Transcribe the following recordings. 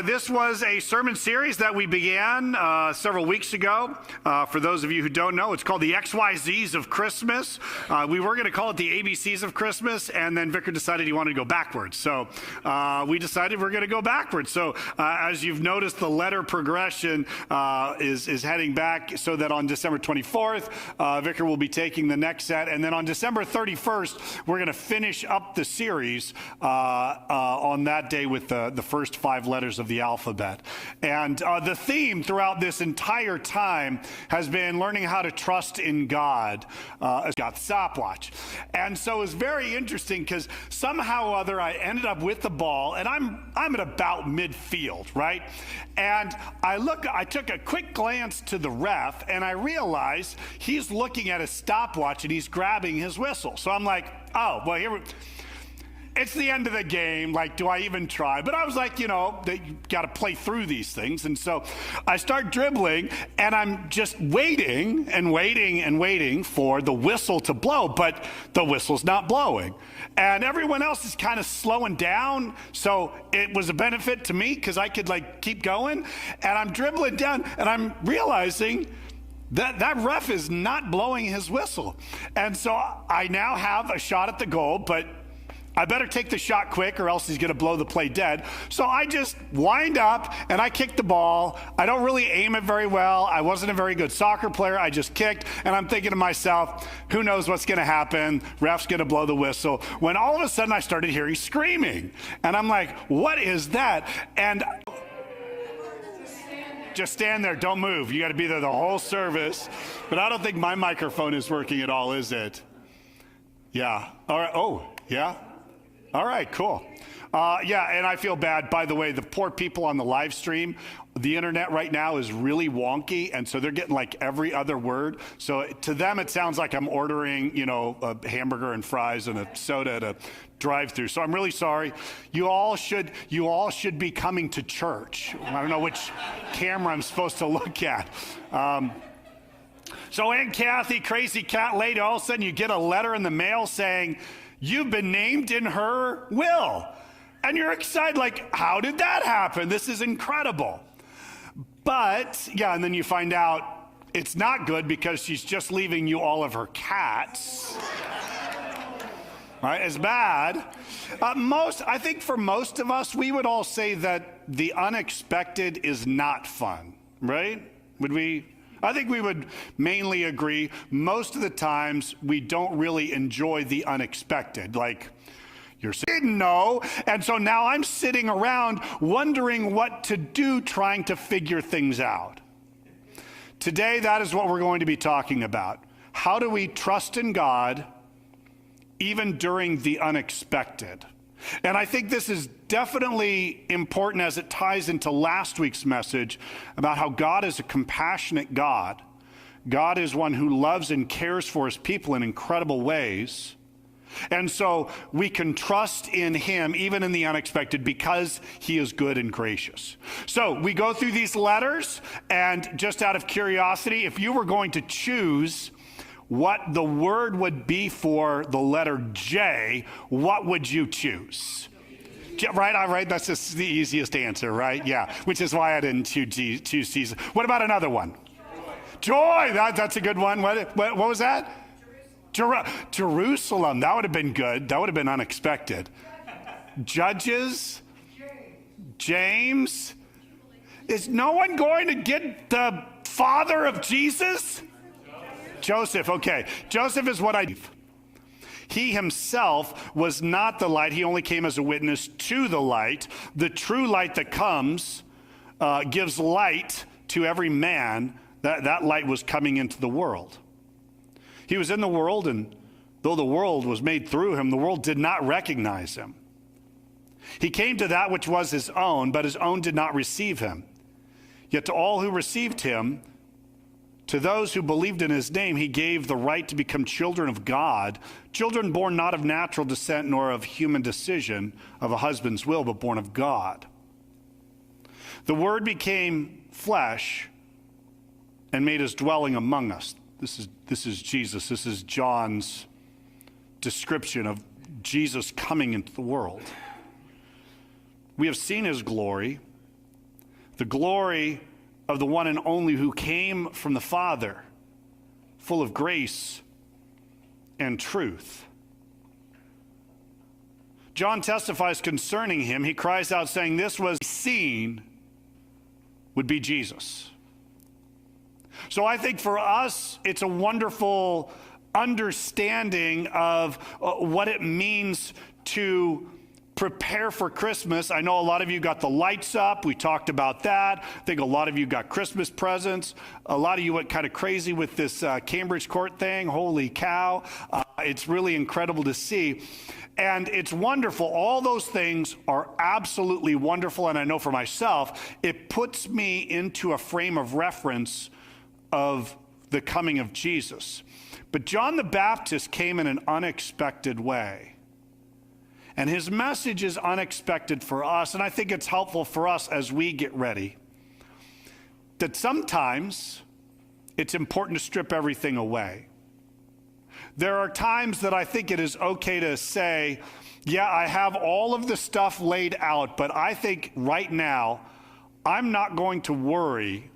This was a sermon series that we began several weeks ago. For those of you who don't know, it's called the XYZs of Christmas. We were going to call it the ABCs of Christmas, and then Vicar decided he wanted to go backwards. So we decided we're going to go backwards. So as you've noticed, the letter progression is heading back so that on December 24th, Vicar will be taking the next set. And then on December 31st, we're going to finish up the series on that day with the first 5 letters of the alphabet. And the theme throughout this entire time has been learning how to trust in God. Got the stopwatch. And so it's very interesting because somehow or other I ended up with the ball, and I'm at about midfield, right? And I took a quick glance to the ref, and I realized he's looking at his stopwatch and he's grabbing his whistle. So I'm like, oh, well, it's the end of the game. Like, do I even try? But I was like, you got to play through these things. And so I start dribbling, and I'm just waiting and waiting and waiting for the whistle to blow, but the whistle's not blowing. And everyone else is kind of slowing down. So it was a benefit to me because I could keep going. And I'm dribbling down, and I'm realizing that ref is not blowing his whistle. And so I now have a shot at the goal, but I better take the shot quick or else he's going to blow the play dead. So I just wind up and I kick the ball. I don't really aim it very well. I wasn't a very good soccer player. I just kicked, and I'm thinking to myself, who knows what's going to happen? Ref's going to blow the whistle. When all of a sudden I started hearing screaming, and I'm like, what is that? And just stand there. Don't move. You got to be there the whole service. But I don't think my microphone is working at all, is it? Yeah. All right. Oh, yeah. All right, cool. Yeah, and I feel bad. By the way, the poor people on the live stream, the internet right now is really wonky, and so they're getting every other word. So to them, it sounds like I'm ordering, a hamburger and fries and a soda at a drive-through. So I'm really sorry. You all should be coming to church. I don't know which camera I'm supposed to look at. So Aunt Kathy, crazy cat lady, all of a sudden you get a letter in the mail saying, you've been named in her will. And you're excited, how did that happen? This is incredible. But, yeah, and then you find out it's not good because she's just leaving you all of her cats. Right? It's bad. I think for most of us, we would all say that the unexpected is not fun, right? Would we? I think we would mainly agree. Most of the times, we don't really enjoy the unexpected. You're saying no, and so now I'm sitting around wondering what to do, trying to figure things out. Today, that is what we're going to be talking about. How do we trust in God even during the unexpected? And I think this is definitely important as it ties into last week's message about how God is a compassionate God. God is one who loves and cares for his people in incredible ways. And so we can trust in him even in the unexpected because he is good and gracious. So we go through these letters, and just out of curiosity, if you were going to choose what the word would be for the letter J, what would you choose? Right, all right, that's just the easiest answer, right? Yeah, which is why I didn't choose Jesus. What about another one? Joy, that's a good one. What was that? Jerusalem, that would have been good. That would have been unexpected. Judges, James. Is no one going to get the father of Jesus? Joseph, okay. Joseph is what I believe. He himself was not the light. He only came as a witness to the light. The true light that comes gives light to every man. That light was coming into the world. He was in the world, and though the world was made through him, the world did not recognize him. He came to that which was his own, but his own did not receive him. Yet to all who received him, to those who believed in his name, he gave the right to become children of God, children born not of natural descent nor of human decision of a husband's will, but born of God. The Word became flesh and made his dwelling among us. This is Jesus. This is John's description of Jesus coming into the world. We have seen his glory, the glory of the one and only who came from the Father, full of grace and truth. John testifies concerning him. He cries out saying this was seen would be Jesus. So I think for us, it's a wonderful understanding of what it means to prepare for Christmas. I know a lot of you got the lights up. We talked about that. I think a lot of you got Christmas presents. A lot of you went kind of crazy with this Cambridge Court thing. Holy cow. It's really incredible to see. And it's wonderful. All those things are absolutely wonderful. And I know for myself, it puts me into a frame of reference of the coming of Jesus. But John the Baptist came in an unexpected way. And his message is unexpected for us, and I think it's helpful for us as we get ready. That sometimes it's important to strip everything away. There are times that I think it is okay to say, yeah, I have all of the stuff laid out, but I think right now I'm not going to worry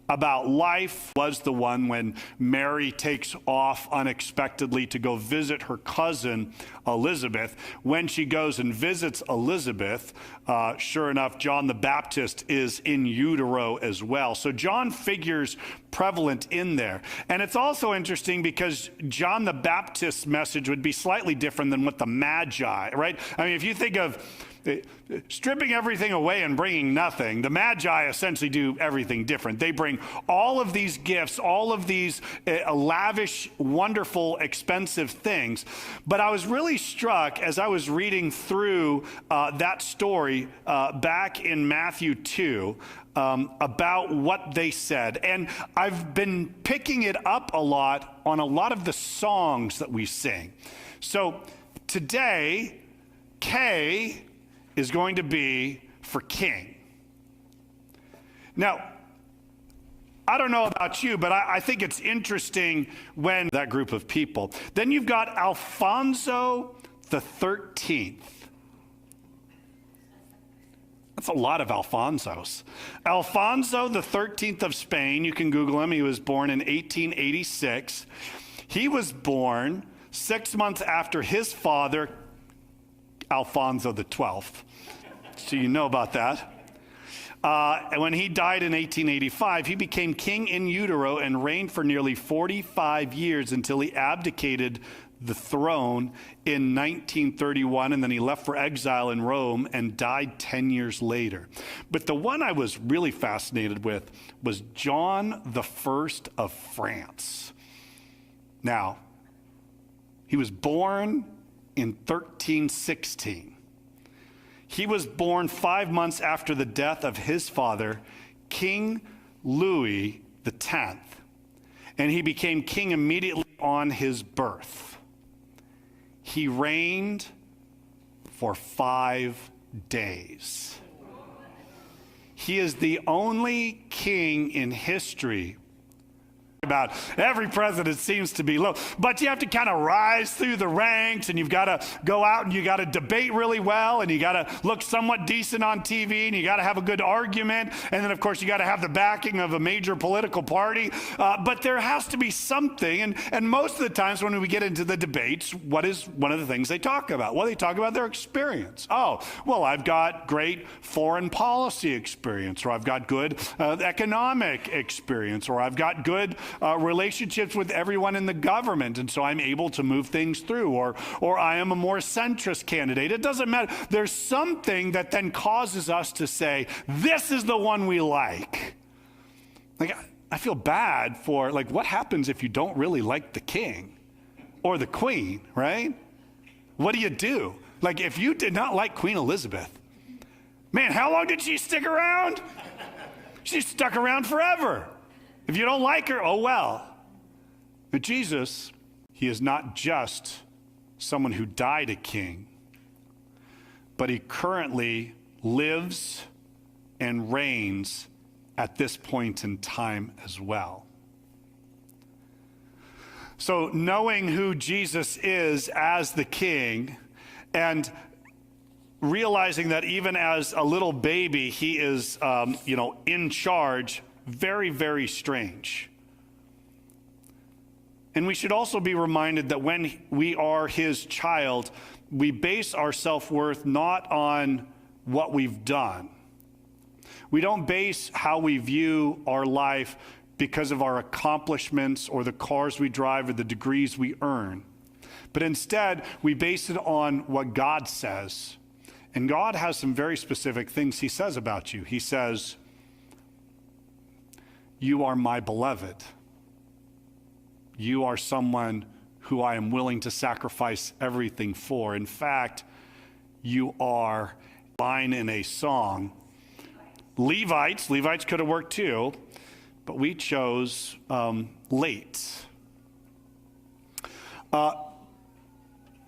about life. Was the one when Mary takes off unexpectedly to go visit her cousin Elizabeth. When she goes and visits Elizabeth, sure enough, John the Baptist is in utero as well. So John figures prevalent in there. And it's also interesting because John the Baptist's message would be slightly different than what the Magi, right? I mean, if you think of stripping everything away and bringing nothing, the Magi essentially do everything different. They bring all of these gifts, all of these lavish, wonderful, expensive things. But I was really struck as I was reading through that story back in Matthew 2 about what they said. And I've been picking it up a lot on a lot of the songs that we sing. So today, K is going to be for king. Now, I don't know about you, but I think it's interesting when that group of people. Then you've got Alfonso the 13th. That's a lot of Alfonsos. Alfonso the 13th of Spain, you can Google him. He was born in 1886. He was born 6 months after his father, Alfonso the 12th. So you know about that. When he died in 1885, he became king in utero and reigned for nearly 45 years until he abdicated the throne in 1931, and then he left for exile in Rome and died 10 years later. But the one I was really fascinated with was John the First of France. Now, he was born in 1316. He was born 5 months after the death of his father, King Louis X, and he became king immediately on his birth. He reigned for 5 days. He is the only king in history. About every president seems to be low, but you have to kind of rise through the ranks, and you've got to go out and you got to debate really well, and you got to look somewhat decent on TV, and you got to have a good argument, and then of course you got to have the backing of a major political party. But there has to be something, and most of the times when we get into the debates, what is one of the things they talk about? Well, they talk about their experience. Oh, well, I've got great foreign policy experience, or I've got good economic experience, or I've got good relationships with everyone in the government, and so I'm able to move things through, or I am a more centrist candidate. It doesn't matter. There's something that then causes us to say, this is the one we like. Like, I feel bad for, like, what happens if you don't really like the king or the queen, right? What do you do? Like, if you did not like Queen Elizabeth, man, how long did she stick around? She stuck around forever. If you don't like her, oh well. But Jesus, he is not just someone who died a king, but he currently lives and reigns at this point in time as well. So knowing who Jesus is as the king, and realizing that even as a little baby, he is, in charge, very, very strange. And we should also be reminded that when we are his child, we base our self-worth not on what we've done. We don't base how we view our life because of our accomplishments or the cars we drive or the degrees we earn. But instead, we base it on what God says. And God has some very specific things he says about you. He says, "You are my beloved. You are someone who I am willing to sacrifice everything for. In fact, you are," line in a song. Levites could have worked too, but we chose late.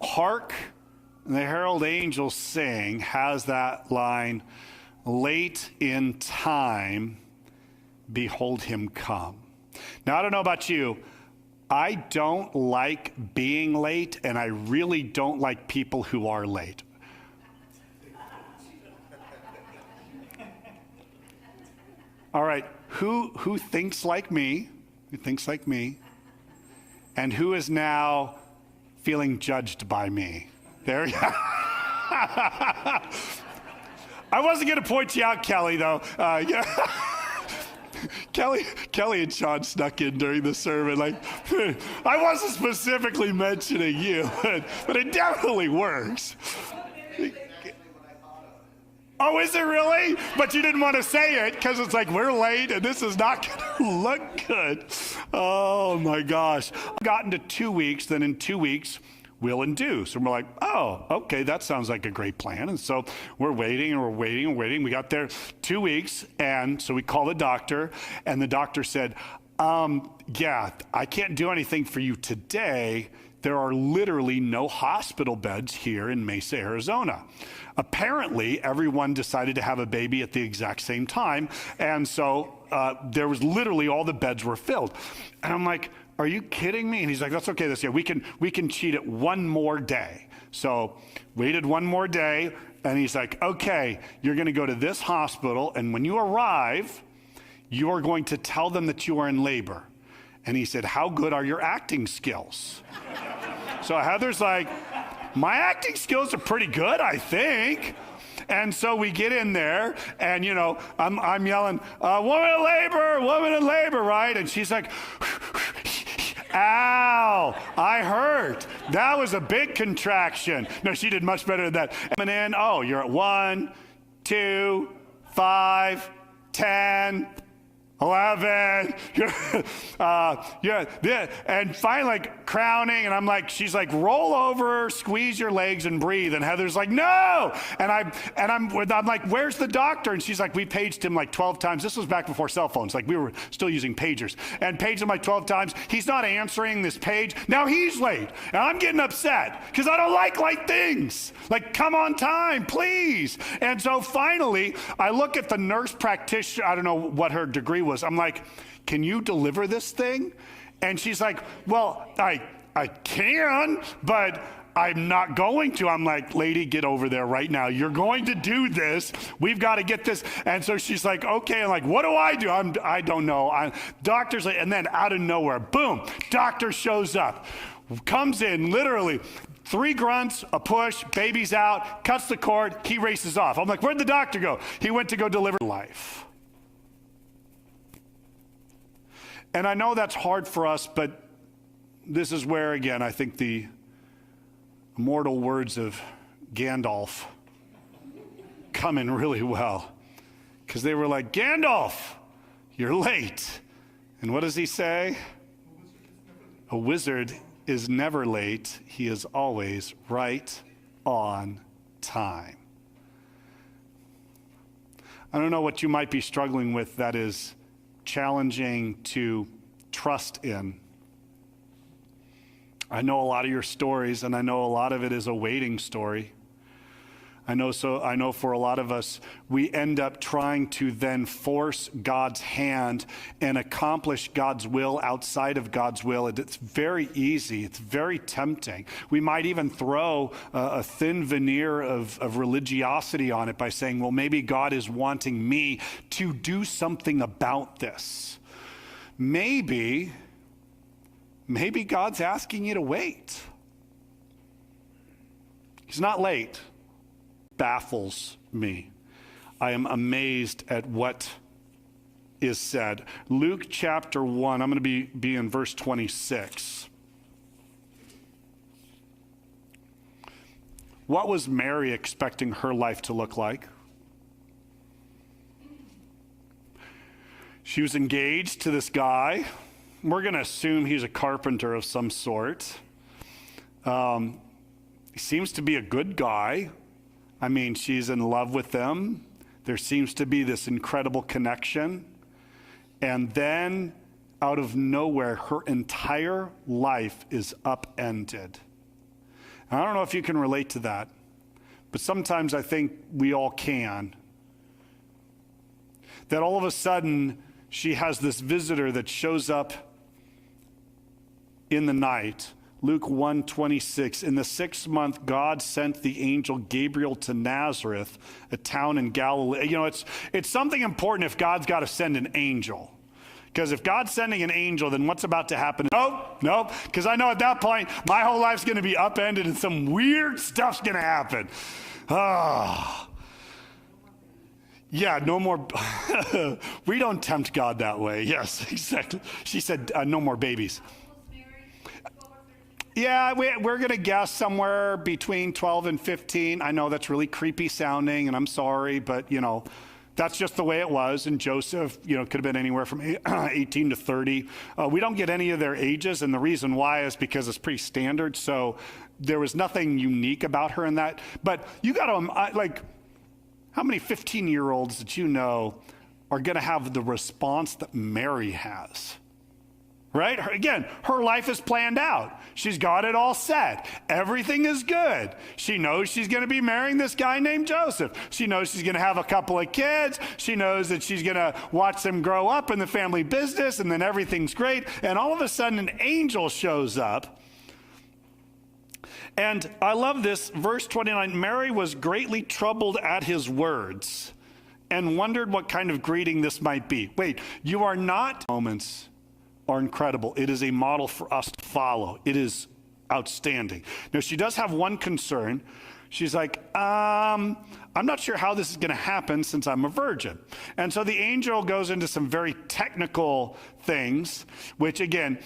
Hark, the herald angels sing, has that line, "Late in time, behold him come." Now, I don't know about you, I don't like being late, and I really don't like people who are late. All right, who thinks like me? Who thinks like me? And who is now feeling judged by me? There you go. I wasn't going to point you out, Kelly, though. Kelly and Sean snuck in during the sermon. I wasn't specifically mentioning you, but it definitely works. Oh, is it really? But you didn't want to say it because it's like we're late and this is not going to look good. Oh, my gosh. I've gotten to 2 weeks, then in 2 weeks, we'll induce. And we're like, oh, okay, that sounds like a great plan. And so we're waiting and we're waiting and waiting. We got there 2 weeks, and so we call the doctor, and the doctor said, yeah, I can't do anything for you today. There are literally no hospital beds here in Mesa, Arizona. Apparently, everyone decided to have a baby at the exact same time, and so there was literally all the beds were filled. And I'm like, are you kidding me? And he's like, that's okay, we can cheat it one more day. So waited one more day, and he's like, okay, you're gonna go to this hospital, and when you arrive, you are going to tell them that you are in labor. And he said, how good are your acting skills? So Heather's like, my acting skills are pretty good, I think. And so we get in there, and I'm yelling, woman in labor, right? And she's like, ow, I hurt. That was a big contraction. No, she did much better than that. And then, oh, you're at 1, 2, 5, 10, 11, and finally crowning, and I'm like, she's like, roll over, squeeze your legs and breathe, and Heather's like, no, and I'm like, where's the doctor? And she's like, we paged him like 12 times. This was back before cell phones, like we were still using pagers, and paged him like 12 times. He's not answering this page. Now he's late, and I'm getting upset because I don't like late things. Like, come on time, please. And so finally, I look at the nurse practitioner. I don't know what her degree was. I'm like, can you deliver this thing? And she's like, well, I can, but I'm not going to. I'm like, lady, get over there right now. You're going to do this. We've got to get this. And so she's like, okay. I'm like, what do? I don't know. Doctor's like, and then out of nowhere, boom, doctor shows up, comes in, literally 3 grunts, a push, baby's out, cuts the cord, he races off. I'm like, where'd the doctor go? He went to go deliver life. And I know that's hard for us, but this is where, again, I think the immortal words of Gandalf come in really well. Because they were like, Gandalf, you're late. And what does he say? A wizard is never late. He is always right on time. I don't know what you might be struggling with that is challenging to trust in. I know a lot of your stories, and I know a lot of it is a waiting story. I know for a lot of us, we end up trying to then force God's hand and accomplish God's will outside of God's will. It's very easy. It's very tempting. We might even throw a thin veneer of religiosity on it by saying, well, maybe God is wanting me to do something about this. Maybe God's asking you to wait. He's not late. Baffles me. I am amazed at what is said. Luke chapter 1, I'm going to be in verse 26. What was Mary expecting her life to look like? She was engaged to this guy. We're going to assume he's a carpenter of some sort. He seems to be a good guy. I mean, she's in love with him. There seems to be this incredible connection. And then, out of nowhere, her entire life is upended. And I don't know if you can relate to that, but sometimes I think we all can. That all of a sudden, she has this visitor that shows up in the night. Luke 1:26, in the 6th month, God sent the angel Gabriel to Nazareth, a town in Galilee. You know, it's something important if God's got to send an angel. Because if God's sending an angel, then what's about to happen? Nope, because I know at that point, my whole life's going to be upended and some weird stuff's going to happen. Yeah, no more. We don't tempt God that way. Yes, exactly. She said, no more babies. Yeah, we're going to guess somewhere between 12 and 15. I know that's really creepy sounding, and I'm sorry, but, you know, that's just the way it was. And Joseph, you know, could have been anywhere from 18 to 30. We don't get any of their ages, and the reason why is because it's pretty standard. So there was nothing unique about her in that. But you got to, like, how many 15-year-olds that you know are going to have the response that Mary has? Right? Again, her life is planned out. She's got it all set. Everything is good. She knows she's going to be marrying this guy named Joseph. She knows she's going to have a couple of kids. She knows that she's going to watch them grow up in the family business, and then everything's great. And all of a sudden, an angel shows up. And I love this, verse 29, Mary was greatly troubled at his words and wondered what kind of greeting this might be. Wait, you are not... Moments are incredible. It is a model for us to follow. It is outstanding. Now, she does have one concern. She's like, I'm not sure how this is going to happen since I'm a virgin. And so the angel goes into some very technical things, which, again,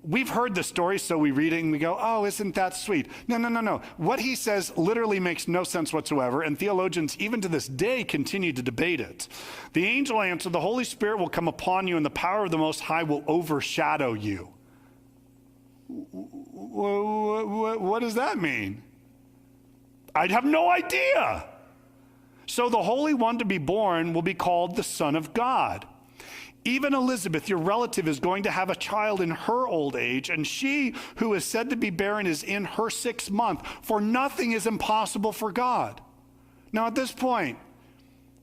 we've heard the story, so we read it and we go, oh, isn't that sweet? No. What he says literally makes no sense whatsoever, and theologians, even to this day, continue to debate it. The angel answered, the Holy Spirit will come upon you, and the power of the Most High will overshadow you. What does that mean? I'd have no idea. So the Holy One to be born will be called the Son of God. Even Elizabeth, your relative, is going to have a child in her old age, and she who is said to be barren is in her 6th month, for nothing is impossible for God. Now, at this point,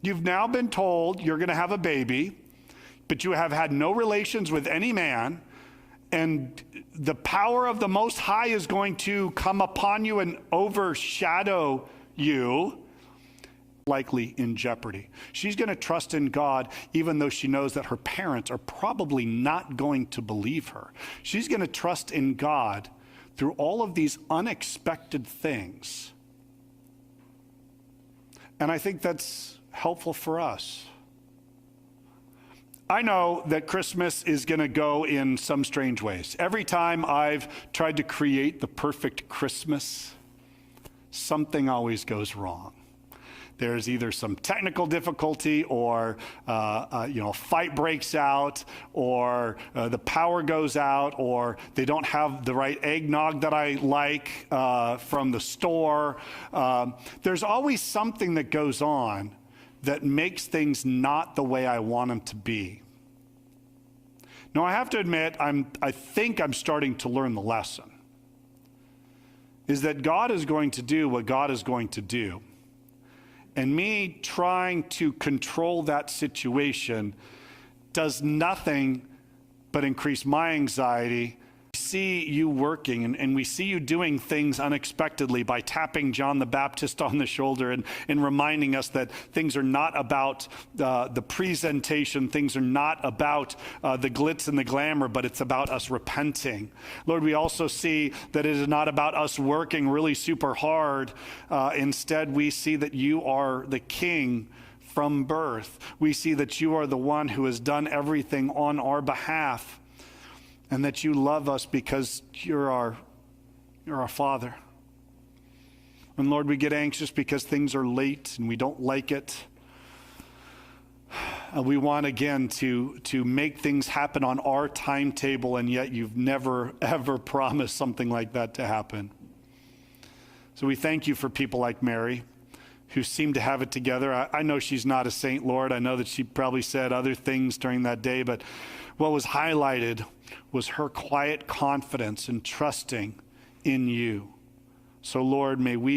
you've now been told you're going to have a baby, but you have had no relations with any man, and the power of the Most High is going to come upon you and overshadow you. Likely in jeopardy. She's going to trust in God even though she knows that her parents are probably not going to believe her. She's going to trust in God through all of these unexpected things. And I think that's helpful for us. I know that Christmas is going to go in some strange ways. Every time I've tried to create the perfect Christmas, something always goes wrong. There's either some technical difficulty or, a fight breaks out, or the power goes out, or they don't have the right eggnog that I like from the store. There's always something that goes on that makes things not the way I want them to be. Now, I have to admit, I think I'm starting to learn the lesson, is that God is going to do what God is going to do. And me trying to control that situation does nothing but increase my anxiety. We see you working, and we see you doing things unexpectedly by tapping John the Baptist on the shoulder and reminding us that things are not about the presentation, things are not about the glitz and the glamour, but it's about us repenting. Lord, we also see that it is not about us working really super hard. Instead, we see that you are the King from birth. We see that you are the one who has done everything on our behalf, and that you love us because you're our Father. And Lord, we get anxious because things are late and we don't like it. We want again to make things happen on our timetable, and yet you've never ever promised something like that to happen. So we thank you for people like Mary, who seem to have it together. I know she's not a saint, Lord. I know that she probably said other things during that day, but what was highlighted was her quiet confidence and trusting in you. So Lord, may we